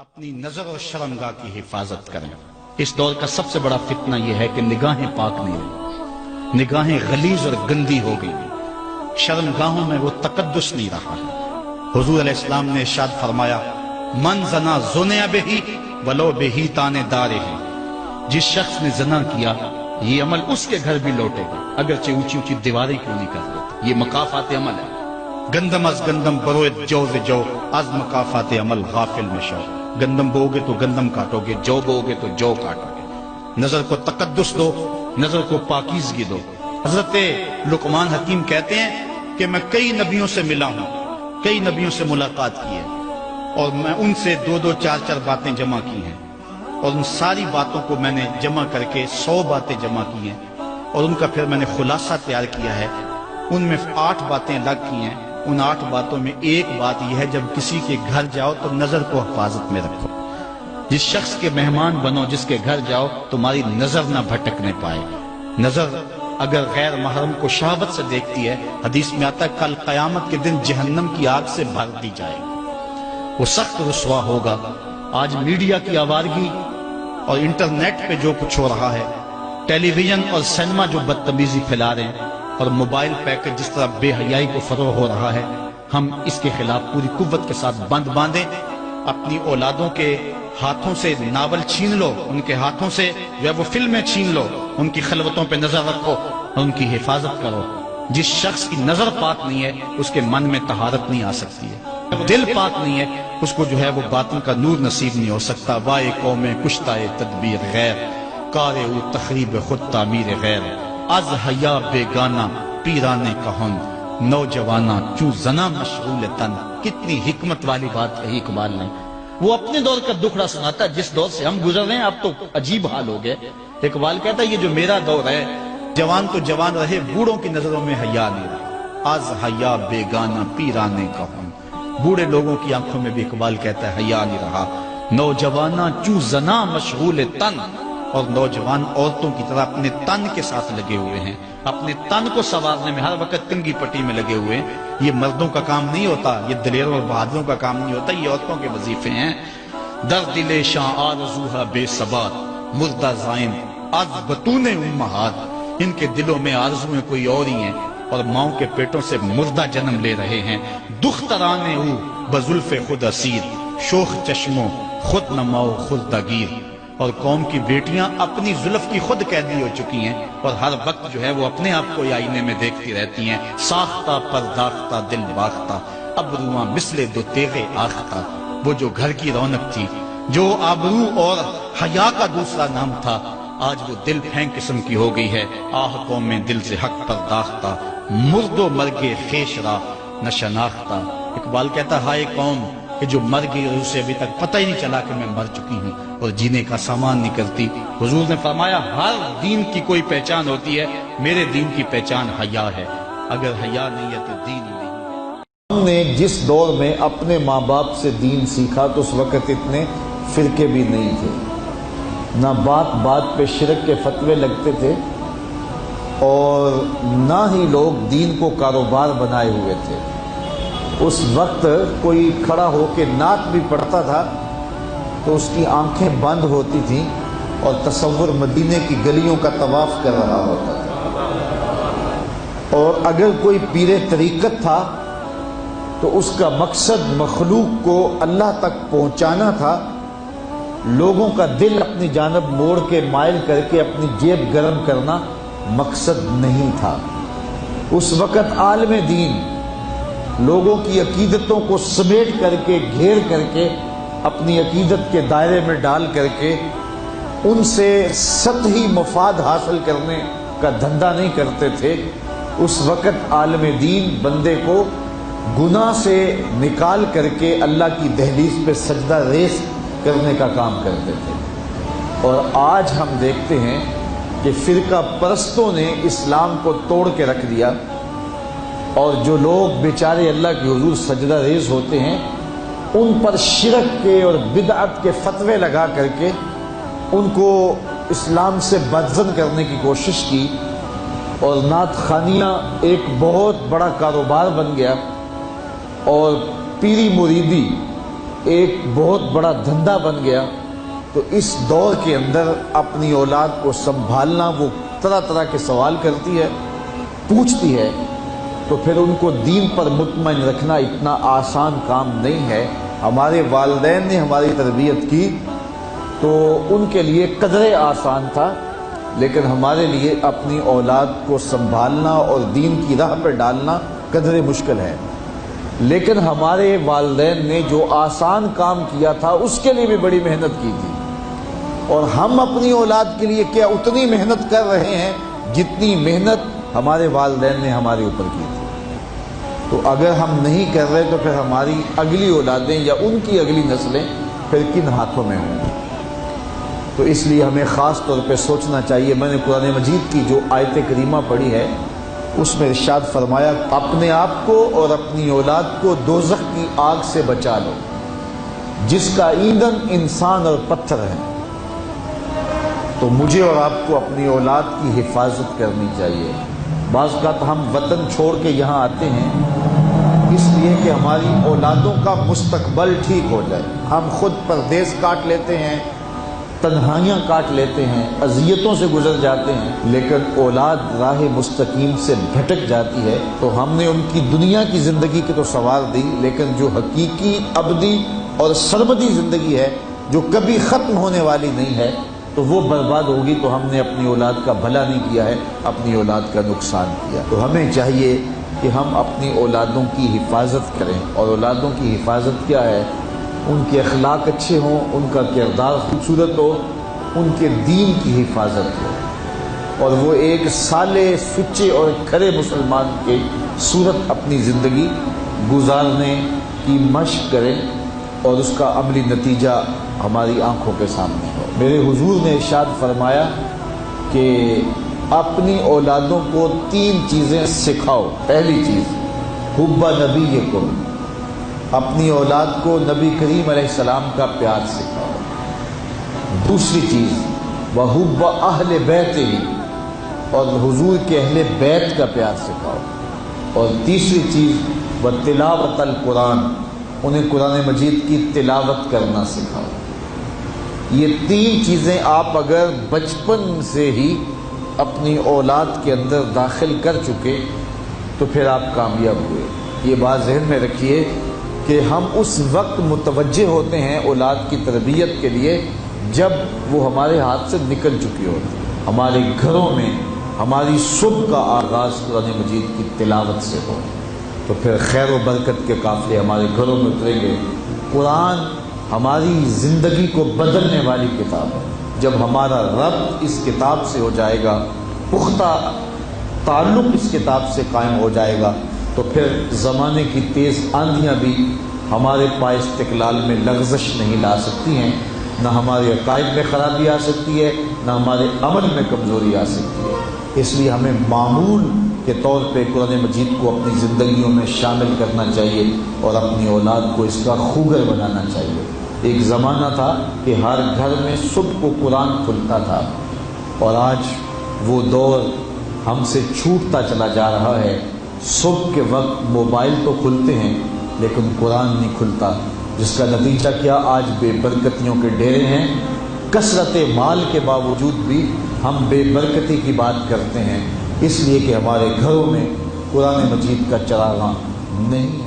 اپنی نظر اور شرمگاہ کی حفاظت کریں۔ اس دور کا سب سے بڑا فتنہ یہ ہے کہ نگاہیں پاک نہیں رہی، نگاہیں غلیظ اور گندی ہو گئی، شرمگاہوں میں وہ تقدس نہیں رہا ہے۔ حضور علیہ السلام نے ارشاد فرمایا، من زنا زنیا بہی ولو بہی تانے دارے ہی، جس شخص نے زنا کیا یہ عمل اس کے گھر بھی لوٹے گا، اگرچہ اونچی اونچی دیواریں کیوں نہیں کر لیتے۔ یہ مکافات عمل ہے۔ گندم از گندم بروئے جو ز جو، از مکافات عمل غافل مشو۔ گندم بو گے تو گندم کاٹو گے، جو بو گے تو جو کاٹو گے۔ نظر کو تقدس دو، نظر کو پاکیزگی دو۔ حضرت لقمان حکیم کہتے ہیں کہ میں کئی نبیوں سے ملا ہوں، کئی نبیوں سے ملاقات کی ہے، اور میں ان سے دو دو چار چار باتیں جمع کی ہیں، اور ان ساری باتوں کو میں نے جمع کر کے 100 باتیں جمع کی ہیں، اور ان کا پھر میں نے خلاصہ تیار کیا ہے۔ ان میں 8 باتیں الگ کی ہیں۔ ان 8 باتوں میں ایک بات یہ ہے، جب کسی کے گھر جاؤ تو نظر کو حفاظت میں رکھو۔ جس شخص کے مہمان بنو، جس کے گھر جاؤ، تمہاری نظر نہ بھٹکنے پائے۔ نظر اگر غیر محرم کو شہوت سے دیکھتی ہے، حدیث میں آتا ہے کل قیامت کے دن جہنم کی آگ سے بھر دی جائے گی، وہ سخت رسوا ہوگا۔ آج میڈیا کی آوارگی اور انٹرنیٹ پہ جو کچھ ہو رہا ہے، ٹیلی ویژن اور سینما جو بدتمیزی پھیلا رہے ہیں، اور موبائل پیکج جس طرح بے حیائی کو فروغ ہو رہا ہے، ہم اس کے خلاف پوری قوت کے ساتھ بند باندھیں۔ اپنی اولادوں کے ہاتھوں سے ناول چھین لو، ان کے ہاتھوں سے جو ہے وہ فلمیں چھین لو، ان کی خلوتوں پہ نظر رکھو اور ان کی حفاظت کرو۔ جس شخص کی نظر پاک نہیں ہے، اس کے من میں طہارت نہیں آ سکتی ہے۔ دل پاک نہیں ہے، اس کو جو ہے وہ باطن کا نور نصیب نہیں ہو سکتا۔ وائے قوم کشتہ تدبیر غیر، کار او تخریب خود تعمیر غیر۔ از حیا بیگانہ پیرانے کہن، نوجوانہ چوں زنا مشغول تن۔ کتنی حکمت والی بات کہی اقبال نے۔ وہ اپنے دور کا دکھڑا سناتا ہے، جس دور سے ہم گزر رہے ہیں اب تو عجیب حال ہو گئے۔ اقبال کہتا ہے یہ جو میرا دور ہے، جوان تو جوان رہے، بوڑھوں کی نظروں میں حیا نہیں رہا۔ از حیا بیگانہ پیرانے کہن، بوڑھے لوگوں کی آنکھوں میں بھی اقبال کہتا ہے حیا نہیں رہا۔ نوجوانہ چوں زنا مشغول تن، اور نوجوان عورتوں کی طرح اپنے تن کے ساتھ لگے ہوئے ہیں، اپنے تن کو سنوارنے میں ہر وقت کنگھی پٹی میں لگے ہوئے ہیں۔ یہ مردوں کا کام نہیں ہوتا، یہ دلیروں اور بہادروں کا کام نہیں ہوتا، یہ عورتوں کے وظیفے ہیں۔ در دل شاں آرزوہا بے ثبات، مردہ زائن از بطون امہات۔ ان کے دلوں میں آرزویں کوئی اور ہی ہیں، اور ماؤں کے پیٹوں سے مردہ جنم لے رہے ہیں۔ دخترانے او بزلف خود اسیر، شوخ چشموں خود نماؤ خود دگیر۔ اور قوم کی بیٹیاں اپنی زلف کی خود قیدی ہو چکی ہیں، اور ہر وقت جو ہے وہ اپنے آپ کو آئینے میں دیکھتی رہتی ہیں۔ ساختہ پرداختہ دل باختہ، ابروآں مثل دو تیغ آختہ۔ وہ جو گھر کی رونق تھی، جو آبرو اور حیا کا دوسرا نام تھا، آج وہ دل پھینک قسم کی ہو گئی ہے۔ آہ قوم میں دل سے حق پرداختہ، مرد و مرگے خیش را نہ شناختہ۔ اقبال کہتا ہے ہائے قوم کہ جو مر گئی اور اسے ابھی تک پتہ ہی نہیں چلا کہ میں مر چکی ہوں اور جینے کا سامان نہیں کرتی۔ حضور نے فرمایا ہر دین کی کوئی پہچان ہوتی ہے، میرے دین کی پہچان حیا ہے۔ اگر حیا نہیں ہے تو دین نہیں ہے۔ ہم نے جس دور میں اپنے ماں باپ سے دین سیکھا تو اس وقت اتنے فرقے بھی نہیں تھے، نہ بات بات پہ شرک کے فتوے لگتے تھے، اور نہ ہی لوگ دین کو کاروبار بنائے ہوئے تھے۔ اس وقت کوئی کھڑا ہو کے نعت بھی پڑھتا تھا تو اس کی آنکھیں بند ہوتی تھیں اور تصور مدینے کی گلیوں کا طواف کر رہا ہوتا تھا۔ اور اگر کوئی پیر طریقت تھا تو اس کا مقصد مخلوق کو اللہ تک پہنچانا تھا، لوگوں کا دل اپنی جانب موڑ کے مائل کر کے اپنی جیب گرم کرنا مقصد نہیں تھا۔ اس وقت عالم دین لوگوں کی عقیدتوں کو سمیٹ کر کے، گھیر کر کے، اپنی عقیدت کے دائرے میں ڈال کر کے ان سے سطحی مفاد حاصل کرنے کا دھندا نہیں کرتے تھے۔ اس وقت عالم دین بندے کو گناہ سے نکال کر کے اللہ کی دہلیز پہ سجدہ ریز کرنے کا کام کرتے تھے۔ اور آج ہم دیکھتے ہیں کہ فرقہ پرستوں نے اسلام کو توڑ کے رکھ دیا، اور جو لوگ بیچارے اللہ کے حضور سجدہ ریز ہوتے ہیں ان پر شرک کے اور بدعت کے فتوے لگا کر کے ان کو اسلام سے بدزن کرنے کی کوشش کی، اور نعت خوانیاں ایک بہت بڑا کاروبار بن گیا، اور پیری مریدی ایک بہت بڑا دھندا بن گیا، تو اس دور کے اندر اپنی اولاد کو سنبھالنا، وہ طرح طرح کے سوال کرتی ہے، پوچھتی ہے، تو پھر ان کو دین پر مطمئن رکھنا اتنا آسان کام نہیں ہے۔ ہمارے والدین نے ہماری تربیت کی تو ان کے لیے قدرے آسان تھا، لیکن ہمارے لیے اپنی اولاد کو سنبھالنا اور دین کی راہ پر ڈالنا قدرے مشکل ہے۔ لیکن ہمارے والدین نے جو آسان کام کیا تھا اس کے لیے بھی بڑی محنت کی تھی، اور ہم اپنی اولاد کے لیے کیا اتنی محنت کر رہے ہیں جتنی محنت ہمارے والدین نے ہمارے اوپر کی تھی۔ تو اگر ہم نہیں کر رہے تو پھر ہماری اگلی اولادیں یا ان کی اگلی نسلیں پھر کن ہاتھوں میں ہوں گی؟ تو اس لیے ہمیں خاص طور پہ سوچنا چاہیے۔ میں نے قرآن مجید کی جو آیت کریمہ پڑھی ہے اس میں ارشاد فرمایا، اپنے آپ کو اور اپنی اولاد کو دوزخ کی آگ سے بچا لو جس کا ایندھن انسان اور پتھر ہے۔ تو مجھے اور آپ کو اپنی اولاد کی حفاظت کرنی چاہیے۔ بعض اوقات ہم وطن چھوڑ کے یہاں آتے ہیں اس لیے کہ ہماری اولادوں کا مستقبل ٹھیک ہو جائے۔ ہم خود پردیس کاٹ لیتے ہیں، تنہائیاں کاٹ لیتے ہیں، اذیتوں سے گزر جاتے ہیں، لیکن اولاد راہ مستقیم سے بھٹک جاتی ہے تو ہم نے ان کی دنیا کی زندگی کی تو سنوار دی، لیکن جو حقیقی ابدی اور سرمدی زندگی ہے جو کبھی ختم ہونے والی نہیں ہے تو وہ برباد ہوگی۔ تو ہم نے اپنی اولاد کا بھلا نہیں کیا ہے، اپنی اولاد کا نقصان کیا۔ تو ہمیں چاہیے کہ ہم اپنی اولادوں کی حفاظت کریں، اور اولادوں کی حفاظت کیا ہے؟ ان کے اخلاق اچھے ہوں، ان کا کردار خوبصورت ہو، ان کے دین کی حفاظت ہو، اور وہ ایک صالح، سچے اور کھرے مسلمان کے صورت اپنی زندگی گزارنے کی مشق کریں، اور اس کا عملی نتیجہ ہماری آنکھوں کے سامنے ہو۔ میرے حضور نے ارشاد فرمایا کہ اپنی اولادوں کو 3 چیزیں سکھاؤ۔ پہلی چیز حب نبیکم، اپنی اولاد کو نبی کریم علیہ السلام کا پیار سکھاؤ۔ دوسری چیز وحب اہل بیت ہی، اور حضور کے اہل بیت کا پیار سکھاؤ۔ اور تیسری چیز وتلاوت القرآن، انہیں قرآن مجید کی تلاوت کرنا سکھاؤ۔ یہ 3 چیزیں آپ اگر بچپن سے ہی اپنی اولاد کے اندر داخل کر چکے تو پھر آپ کامیاب ہوئے۔ یہ بات ذہن میں رکھیے کہ ہم اس وقت متوجہ ہوتے ہیں اولاد کی تربیت کے لیے جب وہ ہمارے ہاتھ سے نکل چکی ہوتی ہے۔ ہمارے گھروں میں ہماری صبح کا آغاز قرآن مجید کی تلاوت سے ہو تو پھر خیر و برکت کے قافلے ہمارے گھروں میں اتریں گے۔ قرآن ہماری زندگی کو بدلنے والی کتاب ہے۔ جب ہمارا ربط اس کتاب سے ہو جائے گا، پختہ تعلق اس کتاب سے قائم ہو جائے گا، تو پھر زمانے کی تیز آندیاں بھی ہمارے پائے استقلال میں لغزش نہیں لا سکتی ہیں، نہ ہمارے عقائد میں خرابی آ سکتی ہے، نہ ہمارے عمل میں کمزوری آ سکتی ہے۔ اس لیے ہمیں معمول کے طور پہ قرآن مجید کو اپنی زندگیوں میں شامل کرنا چاہیے اور اپنی اولاد کو اس کا خوگر بنانا چاہیے۔ ایک زمانہ تھا کہ ہر گھر میں صبح کو قرآن کھلتا تھا، اور آج وہ دور ہم سے چھوٹتا چلا جا رہا ہے۔ صبح کے وقت موبائل تو کھلتے ہیں لیکن قرآن نہیں کھلتا، جس کا نتیجہ کیا؟ آج بے برکتیوں کے ڈیرے ہیں۔ کثرت مال کے باوجود بھی ہم بے برکتی کی بات کرتے ہیں، اس لیے کہ ہمارے گھروں میں قرآن مجید کا چراغاں نہیں